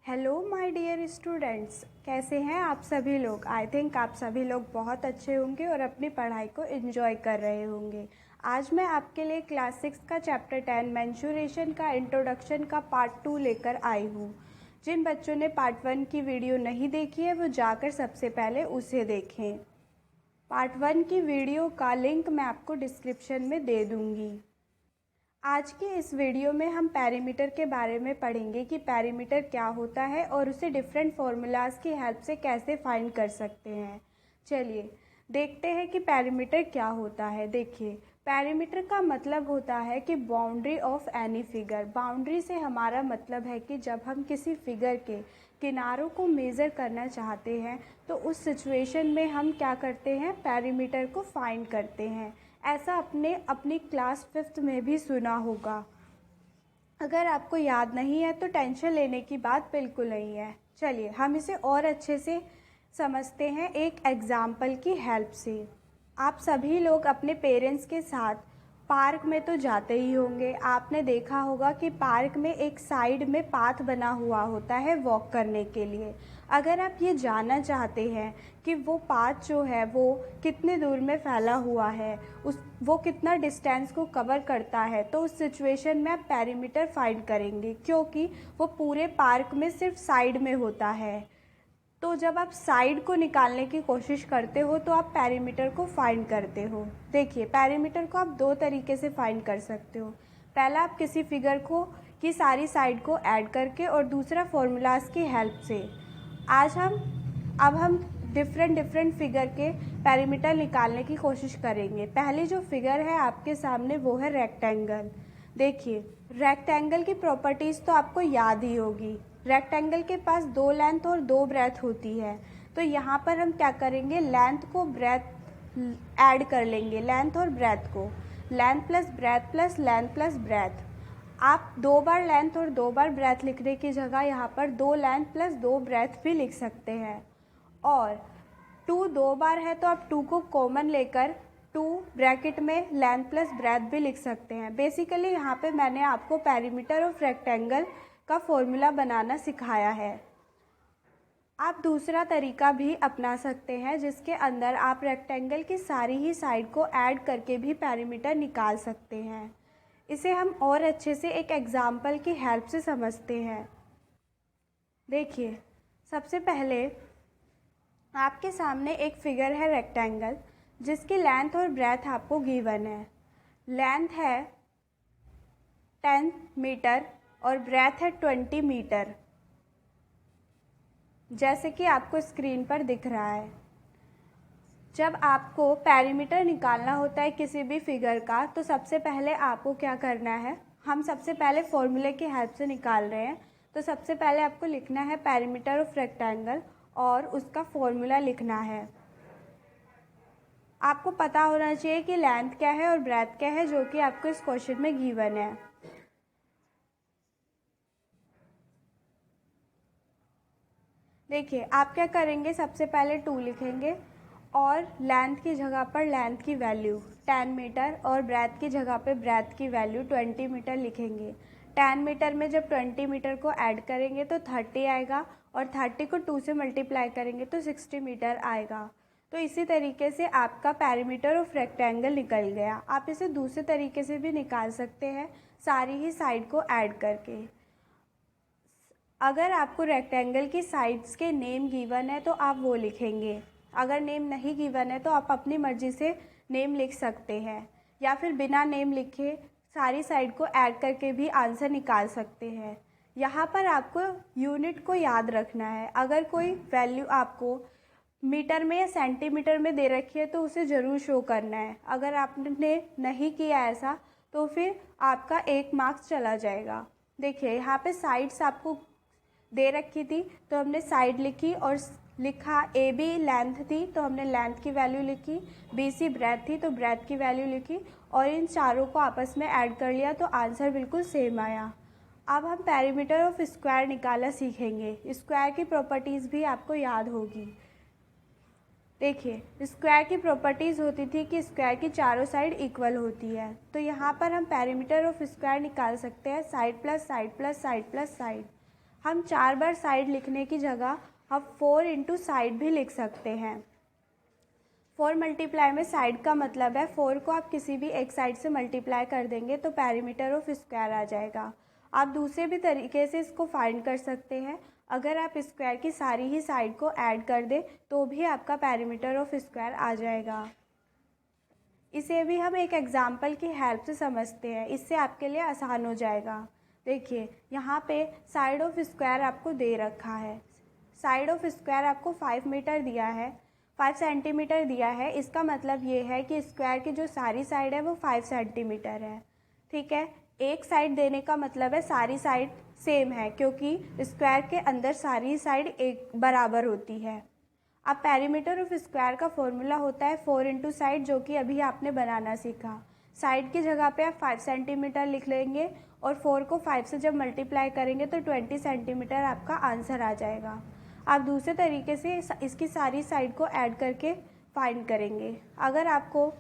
Hello my dear students, कैसे हैं आप सभी लोग। आई थिंक आप सभी लोग बहुत अच्छे होंगे और अपनी पढ़ाई को एंजॉय कर रहे होंगे। आज मैं आपके लिए क्लास 6 का चैप्टर 10 मेंस्ट्रुएशन का इंट्रोडक्शन का पार्ट 2 लेकर आई हूँ। जिन बच्चों ने पार्ट 1 की वीडियो नहीं देखी है वो जाकर सबसे पहले उसे देखें। पार्ट 1 की वीडियो का लिंक मैं आपको डिस्क्रिप्शन में दे दूँगी। आज की इस वीडियो में हम पेरीमीटर के बारे में पढ़ेंगे कि पेरीमीटर क्या होता है और उसे डिफरेंट फार्मूलाज की हेल्प से कैसे फाइंड कर सकते हैं। चलिए देखते हैं कि पेरीमीटर क्या होता है। देखिए, पेरीमीटर का मतलब होता है कि boundary of any figure. Boundary से हमारा मतलब है कि जब हम किसी फिगर के किनारों को मेज़र करना चाहते हैं तो उस सिचुएशन में हम क्या करते हैं, पेरीमीटर को फाइंड करते हैं। ऐसा आपने अपनी क्लास 5th में भी सुना होगा। अगर आपको याद नहीं है तो टेंशन लेने की बात बिल्कुल नहीं है। चलिए हम इसे और अच्छे से समझते हैं एक एग्ज़ाम्पल की हेल्प से। आप सभी लोग अपने पेरेंट्स के साथ पार्क में तो जाते ही होंगे। आपने देखा होगा कि पार्क में एक साइड में पाथ बना हुआ होता है वॉक करने के लिए। अगर आप ये जानना चाहते हैं कि वो पाथ जो है वो कितने दूर में फैला हुआ है, वो कितना डिस्टेंस को कवर करता है, तो उस सिचुएशन में आप पेरीमीटर फाइंड करेंगे, क्योंकि वो पूरे पार्क में सिर्फ साइड में होता है। तो जब आप साइड को निकालने की कोशिश करते हो तो आप पेरीमीटर को फाइंड करते हो। देखिए, पेरीमीटर को आप दो तरीके से फाइंड कर सकते हो। पहला, आप किसी फिगर को की सारी साइड को ऐड करके, और दूसरा फॉर्मूलाज की हेल्प से। अब हम डिफरेंट फिगर के पेरीमीटर निकालने की कोशिश करेंगे। पहली जो फिगर है आपके सामने वो है रेक्टेंगल। देखिए, रेक्टेंगल की प्रॉपर्टीज़ तो आपको याद ही होगी। रेक्टेंगल के पास दो लेंथ और दो ब्रेथ होती है। तो यहाँ पर हम क्या करेंगे, लेंथ को ब्रेथ ऐड कर लेंगे, लेंथ और ब्रेथ को। Length plus breadth plus length plus breadth. आप दो बार लेंथ और दो बार ब्रेथ लिखने की जगह यहाँ पर दो लेंथ प्लस दो ब्रेथ भी लिख सकते हैं। और 2 दो बार है तो आप 2 को कॉमन लेकर 2 ब्रैकेट में लेंथ प्लस ब्रेथ भी लिख सकते हैं। बेसिकली यहाँ पे मैंने आपको पेरीमीटर ऑफ रेक्टेंगल का फॉर्मूला बनाना सिखाया है। आप दूसरा तरीका भी अपना सकते हैं जिसके अंदर आप रेक्टेंगल की सारी ही साइड को ऐड करके भी पेरीमीटर निकाल सकते हैं। इसे हम और अच्छे से एक एग्जाम्पल की हेल्प से समझते हैं। देखिए, सबसे पहले आपके सामने एक फिगर है रेक्टेंगल, जिसकी लेंथ और ब्रेथ आपको गिवन है। लेंथ है 10 मीटर और ब्रेथ है 20 मीटर, जैसे कि आपको स्क्रीन पर दिख रहा है। जब आपको पेरीमीटर निकालना होता है किसी भी फिगर का, तो सबसे पहले आपको क्या करना है, हम सबसे पहले फॉर्मूले की हेल्प से निकाल रहे हैं। तो सबसे पहले आपको लिखना है पेरीमीटर ऑफ रेक्टेंगल और उसका फॉर्मूला लिखना है। आपको पता होना चाहिए कि लेंथ क्या है और ब्रेथ क्या है, जो कि आपको इस क्वेश्चन में गिवन है। देखिए, आप क्या करेंगे, सबसे पहले 2 लिखेंगे और लेंथ की जगह पर लेंथ की वैल्यू 10 मीटर और ब्रेथ की जगह पर ब्रेथ की वैल्यू 20 मीटर लिखेंगे। 10 मीटर में जब 20 मीटर को ऐड करेंगे तो 30 आएगा, और 30 को 2 से मल्टीप्लाई करेंगे तो 60 मीटर आएगा। तो इसी तरीके से आपका पेरीमीटर ऑफ रेक्टेंगल निकल गया। आप इसे दूसरे तरीके से भी निकाल सकते हैं, सारी ही साइड को ऐड करके। अगर आपको रेक्टेंगल की साइड्स के नेम गिवन है तो आप वो लिखेंगे। अगर नेम नहीं गिवन है तो आप अपनी मर्ज़ी से नेम लिख सकते हैं, या फिर बिना नेम लिखे सारी साइड को ऐड करके भी आंसर निकाल सकते हैं। यहाँ पर आपको यूनिट को याद रखना है। अगर कोई वैल्यू आपको मीटर में या सेंटीमीटर में दे रखी है तो उसे ज़रूर शो करना है। अगर आपने नहीं किया ऐसा तो फिर आपका 1 मार्क्स चला जाएगा। देखिए, यहाँ पे साइड्स आपको दे रखी थी तो हमने साइड लिखी और लिखा। ए बी लेंथ थी तो हमने लेंथ की वैल्यू लिखी, बी सी ब्रेथ थी तो ब्रेथ की वैल्यू लिखी, और इन चारों को आपस में ऐड कर लिया तो आंसर बिल्कुल सेम आया। अब हम पेरीमीटर ऑफ स्क्वायर निकालना सीखेंगे। स्क्वायर की प्रॉपर्टीज़ भी आपको याद होगी। देखिए, स्क्वायर की प्रॉपर्टीज़ होती थी कि स्क्वायर की चारों साइड इक्वल होती है। तो यहाँ पर हम पेरीमीटर ऑफ स्क्वायर निकाल सकते हैं side plus side plus side plus side. हम 4 बार साइड लिखने की जगह हम 4 इंटू साइड भी लिख सकते हैं। 4 मल्टीप्लाई में साइड का मतलब है 4 को आप किसी भी एक साइड से मल्टीप्लाई कर देंगे तो पेरीमीटर ऑफ स्क्वायर आ जाएगा। आप दूसरे भी तरीके से इसको फाइंड कर सकते हैं। अगर आप स्क्वायर की सारी ही साइड को ऐड कर दें तो भी आपका पेरीमीटर ऑफ स्क्वायर आ जाएगा। इसे भी हम एक एग्जाम्पल की हेल्प से समझते हैं, इससे आपके लिए आसान हो जाएगा। देखिए यहाँ पे साइड ऑफ स्क्वायर आपको दे रखा है। साइड ऑफ स्क्वायर आपको 5 मीटर दिया है, 5 सेंटीमीटर दिया है। इसका मतलब ये है कि स्क्वायर की जो सारी साइड है वो 5 सेंटीमीटर है। ठीक है, एक साइड देने का मतलब है सारी साइड सेम है, क्योंकि स्क्वायर के अंदर सारी साइड एक बराबर होती है। अब पेरीमीटर ऑफ स्क्वायर का फॉर्मूला होता है 4 इंटू साइड, जो कि अभी आपने बनाना सीखा। साइड की जगह पे आप 5 सेंटीमीटर लिख लेंगे और 4 को 5 से जब मल्टीप्लाई करेंगे तो 20 सेंटीमीटर आपका आंसर आ जाएगा। आप दूसरे तरीके से इसकी सारी साइड को ऐड करके फाइंड करेंगे। अगर आपको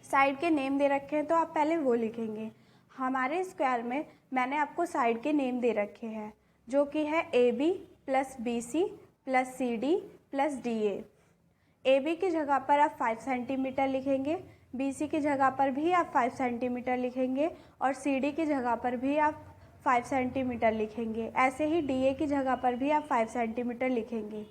साइड के नेम दे रखे हैं तो आप पहले वो लिखेंगे। हमारे स्क्वायर में मैंने आपको साइड के नेम दे रखे हैं, जो कि है AB plus BC plus CD plus DA। AB की जगह पर आप 5 सेंटीमीटर लिखेंगे, BC की जगह पर भी आप 5 सेंटीमीटर लिखेंगे और CD की जगह पर भी आप 5 सेंटीमीटर लिखेंगे। ऐसे ही DA की जगह पर भी आप 5 सेंटीमीटर लिखेंगे।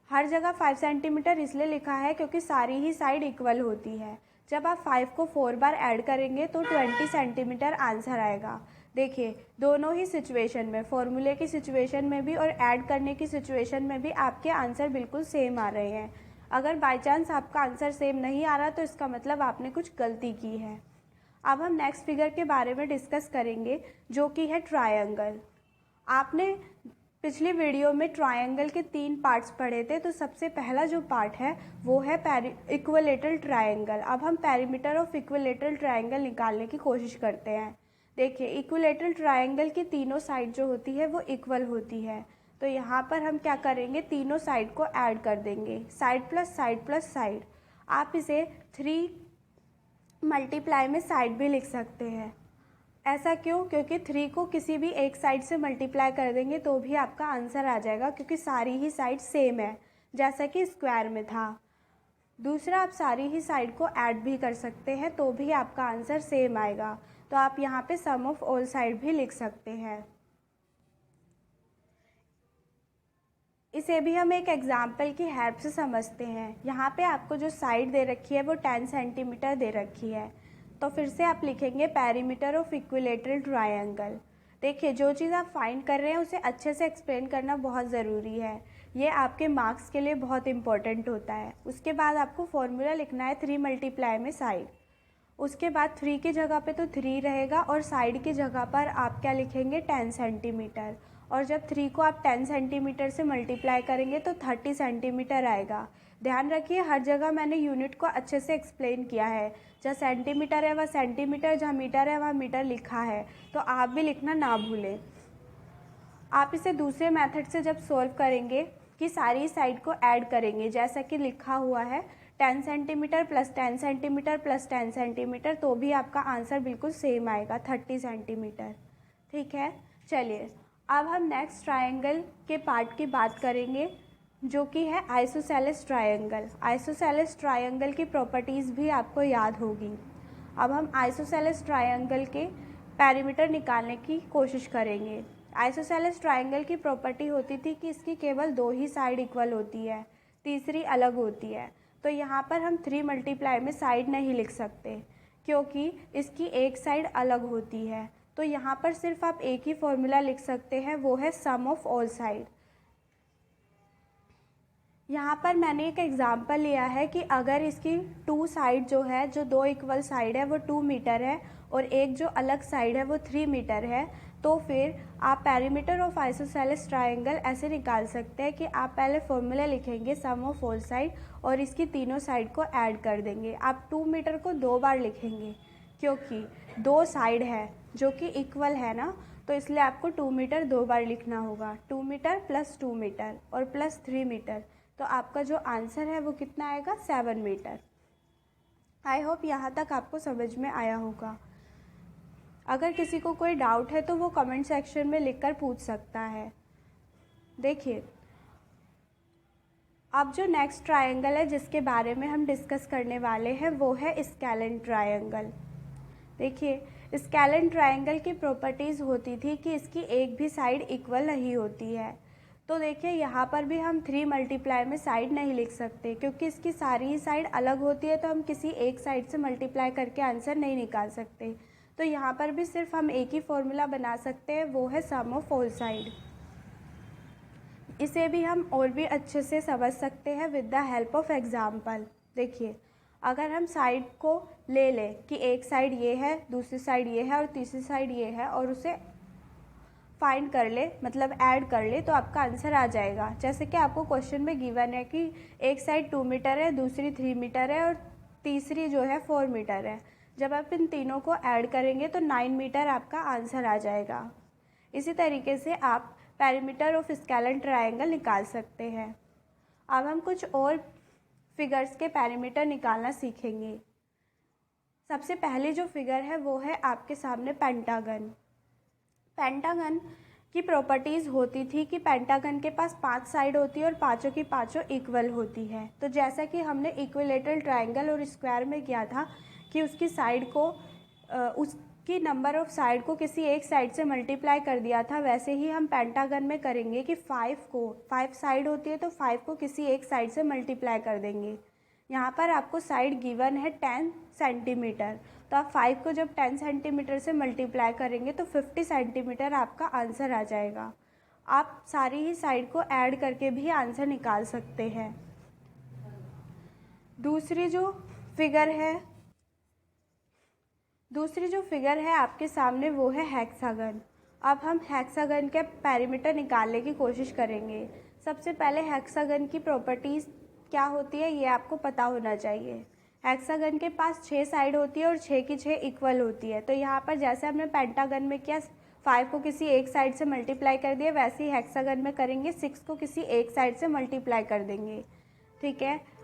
हर जगह 5 सेंटीमीटर इसलिए लिखा है क्योंकि सारी ही साइड इक्वल होती है। जब आप 5 को 4 बार ऐड करेंगे तो 20 सेंटीमीटर आंसर आएगा। देखिए दोनों ही सिचुएशन में, फॉर्मूले की सिचुएशन में भी और ऐड करने की सिचुएशन में भी आपके आंसर बिल्कुल सेम आ रहे हैं। अगर बाय चांस आपका आंसर सेम नहीं आ रहा तो इसका मतलब आपने कुछ गलती की है। अब हम नेक्स्ट फिगर के बारे में डिस्कस करेंगे, जो कि है ट्रायंगल। आपने पिछली वीडियो में ट्रायंगल के 3 पार्ट्स पढ़े थे, तो सबसे पहला जो पार्ट है वो है इक्विलेटरल ट्रायंगल। अब हम पेरीमीटर ऑफ इक्विलेटरल ट्रायंगल निकालने की कोशिश करते हैं। देखिए इक्विलेटरल ट्रायंगल की तीनों साइड जो होती है वो इक्वल होती है, तो यहाँ पर हम क्या करेंगे, तीनों साइड को ऐड कर देंगे, side plus side plus side. आप इसे 3 मल्टीप्लाई में साइड भी लिख सकते हैं। ऐसा क्यों? क्योंकि 3 को किसी भी एक साइड से मल्टीप्लाई कर देंगे तो भी आपका आंसर आ जाएगा, क्योंकि सारी ही साइड सेम है जैसा कि स्क्वायर में था। दूसरा, आप सारी ही साइड को ऐड भी कर सकते हैं तो भी आपका आंसर सेम आएगा, तो आप यहाँ पे सम ऑफ ऑल साइड भी लिख सकते हैं। इसे भी हम एक एग्जाम्पल की हेल्प से समझते हैं। यहाँ पे आपको जो साइड दे रखी है वो 10 सेंटीमीटर दे रखी है, तो फिर से आप लिखेंगे पेरीमीटर ऑफ इक्विलेटरल ट्रायंगल। देखिए जो चीज़ आप फाइंड कर रहे हैं उसे अच्छे से एक्सप्लेन करना बहुत ज़रूरी है, ये आपके मार्क्स के लिए बहुत इंपॉर्टेंट होता है। उसके बाद आपको फॉर्मूला लिखना है 3 मल्टीप्लाई में साइड। उसके बाद 3 की जगह पे तो 3 रहेगा और साइड की जगह पर आप क्या लिखेंगे, 10 सेंटीमीटर। और जब 3 को आप 10 सेंटीमीटर से मल्टीप्लाई करेंगे तो 30 सेंटीमीटर आएगा। ध्यान रखिए हर जगह मैंने यूनिट को अच्छे से एक्सप्लेन किया है, जहाँ सेंटीमीटर है वह सेंटीमीटर, जहाँ मीटर है वहाँ मीटर लिखा है, तो आप भी लिखना ना भूलें। आप इसे दूसरे मेथड से जब सॉल्व करेंगे कि सारी साइड को ऐड करेंगे, जैसा कि लिखा हुआ है 10 centimetre plus 10 centimetre plus 10 centimetre, तो भी आपका आंसर बिल्कुल सेम आएगा, 30 सेंटीमीटर। ठीक है, चलिए अब हम नेक्स्ट ट्रायंगल के पार्ट की बात करेंगे, जो कि है आइसोसेलेस ट्रायंगल। आइसोसेलेस ट्रायंगल की प्रॉपर्टीज़ भी आपको याद होगी। अब हम आइसोसेलेस ट्रायंगल के पेरीमीटर निकालने की कोशिश करेंगे। आइसोसेलेस ट्रायंगल की प्रॉपर्टी होती थी कि इसकी केवल 2 ही साइड इक्वल होती है, तीसरी अलग होती है। तो यहाँ पर हम 3 मल्टीप्लाई में साइड नहीं लिख सकते, क्योंकि इसकी एक साइड अलग होती है। तो यहाँ पर सिर्फ आप एक ही फॉर्मूला लिख सकते हैं, वो है सम ऑफ ऑल साइड। यहाँ पर मैंने एक एग्जांपल लिया है कि अगर इसकी 2 साइड जो है, जो 2 इक्वल साइड है वो 2 मीटर है और एक जो अलग साइड है वो 3 मीटर है, तो फिर आप पेरीमीटर ऑफ आइसोसेलेस ट्रायंगल ऐसे निकाल सकते हैं कि आप पहले फॉर्मूला लिखेंगे सम ऑफ ऑल साइड और इसकी तीनों साइड को ऐड कर देंगे। आप 2 मीटर को 2 बार लिखेंगे, क्योंकि 2 साइड है जो कि इक्वल है ना, तो इसलिए आपको 2 मीटर 2 बार लिखना होगा। 2 मीटर प्लस 2 मीटर और प्लस 3 मीटर, तो आपका जो आंसर है वो कितना आएगा, 7 मीटर। आई होप यहाँ तक आपको समझ में आया होगा। अगर किसी को कोई डाउट है तो वो कमेंट सेक्शन में लिखकर पूछ सकता है। देखिए, अब जो नेक्स्ट ट्रायंगल है जिसके बारे में हम डिस्कस करने वाले हैं वो है स्केलेन ट्रायंगल। देखिए, स्केलेन ट्रायंगल की प्रॉपर्टीज़ होती थी कि इसकी एक भी साइड इक्वल नहीं होती है। तो देखिए, यहाँ पर भी हम 3 मल्टीप्लाई में साइड नहीं लिख सकते क्योंकि इसकी सारी ही साइड अलग होती है, तो हम किसी एक साइड से मल्टीप्लाई करके आंसर नहीं निकाल सकते। तो यहाँ पर भी सिर्फ हम एक ही फॉर्मूला बना सकते हैं, वो है सम ऑफ ऑल साइड। इसे भी हम और भी अच्छे से समझ सकते हैं with the help of example. देखिए, अगर हम साइड को ले लें कि एक साइड ये है, दूसरी साइड ये है और तीसरी साइड ये है, और उसे फाइंड कर ले, मतलब ऐड कर ले, तो आपका आंसर आ जाएगा। जैसे कि आपको क्वेश्चन में गिवन है कि एक साइड 2 मीटर है, दूसरी 3 मीटर है और तीसरी जो है 4 मीटर है। जब आप इन तीनों को ऐड करेंगे तो 9 मीटर आपका आंसर आ जाएगा। इसी तरीके से आप पेरीमीटर ऑफ स्केलेन ट्रायंगल निकाल सकते हैं। अब हम कुछ और फिगर्स के पेरीमीटर निकालना सीखेंगे। सबसे पहले जो फिगर है वो है आपके सामने पेंटागन। पेंटागन की प्रॉपर्टीज़ होती थी कि पेंटागन के पास 5 साइड होती है और पाँचों की पाँचों इक्वल होती है। तो जैसा कि हमने इक्विलेटरल ट्रायंगल और स्क्वायर में किया था कि उसकी साइड को उसकी नंबर ऑफ साइड को किसी एक साइड से मल्टीप्लाई कर दिया था, वैसे ही हम पेंटागन में करेंगे कि 5 साइड होती है तो 5 को किसी एक साइड से मल्टीप्लाई कर देंगे। यहाँ पर आपको साइड गिवन है 10 सेंटीमीटर, तो आप 5 को जब 10 सेंटीमीटर से मल्टीप्लाई करेंगे तो 50 सेंटीमीटर आपका आंसर आ जाएगा। आप सारी ही साइड को ऐड करके भी आंसर निकाल सकते हैं। दूसरी जो फिगर है आपके सामने वो है हेक्सागन। अब हम हेक्सागन के पेरीमीटर निकालने की कोशिश करेंगे। सबसे पहले हेक्सागन की प्रॉपर्टीज़ क्या होती है ये आपको पता होना चाहिए। हेक्सागन के पास 6 साइड होती है और 6 की 6 इक्वल होती है। तो यहाँ पर जैसे हमने पेंटागन में किया, 5 को किसी एक साइड से मल्टीप्लाई कर दिया, वैसे ही हेक्सागन में करेंगे, 6 को किसी एक साइड से मल्टीप्लाई कर देंगे। ठीक है,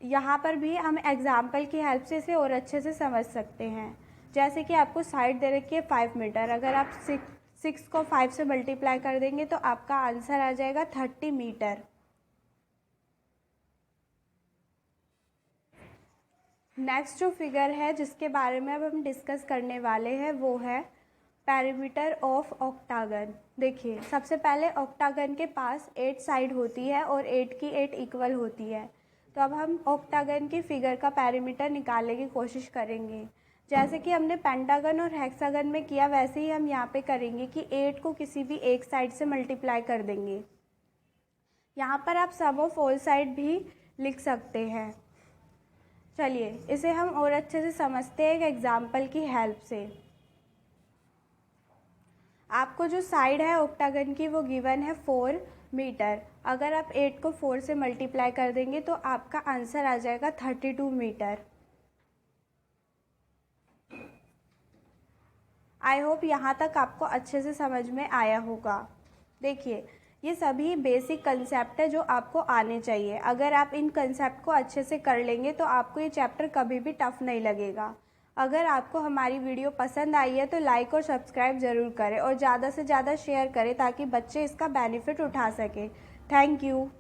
यहाँ पर भी हम एग्जाम्पल की हेल्प से इसे और अच्छे से समझ सकते हैं। जैसे कि आपको साइड दे रखी है 5 मीटर, अगर आप 6 को 5 से मल्टीप्लाई कर देंगे तो आपका आंसर आ जाएगा 30 मीटर। नेक्स्ट जो फिगर है जिसके बारे में अब हम डिस्कस करने वाले हैं वो है पेरीमीटर ऑफ ऑक्टागन। देखिए, सबसे पहले ऑक्टागन के पास 8 साइड होती है और 8 की 8 इक्वल होती है। तो अब हम ऑक्टागन की फिगर का पेरीमीटर निकालने की कोशिश करेंगे। जैसे कि हमने पेंटागन और हेक्सागन में किया, वैसे ही हम यहाँ पे करेंगे कि 8 को किसी भी एक साइड से मल्टीप्लाई कर देंगे। यहाँ पर आप सम ऑफ ऑल साइड भी लिख सकते हैं। चलिए, इसे हम और अच्छे से समझते हैं एक एग्जाम्पल की हेल्प से। आपको जो साइड है ऑक्टागन की वो गिवन है 4 मीटर। अगर आप 8 को 4 से मल्टीप्लाई कर देंगे तो आपका आंसर आ जाएगा 32 मीटर। आई होप यहाँ तक आपको अच्छे से समझ में आया होगा। देखिए, ये सभी बेसिक कंसेप्ट है जो आपको आने चाहिए। अगर आप इन कंसेप्ट को अच्छे से कर लेंगे तो आपको ये चैप्टर कभी भी टफ नहीं लगेगा। अगर आपको हमारी वीडियो पसंद आई है तो लाइक और सब्सक्राइब ज़रूर करें और ज़्यादा से ज़्यादा शेयर करें ताकि बच्चे इसका बेनिफिट उठा सकें। Thank you.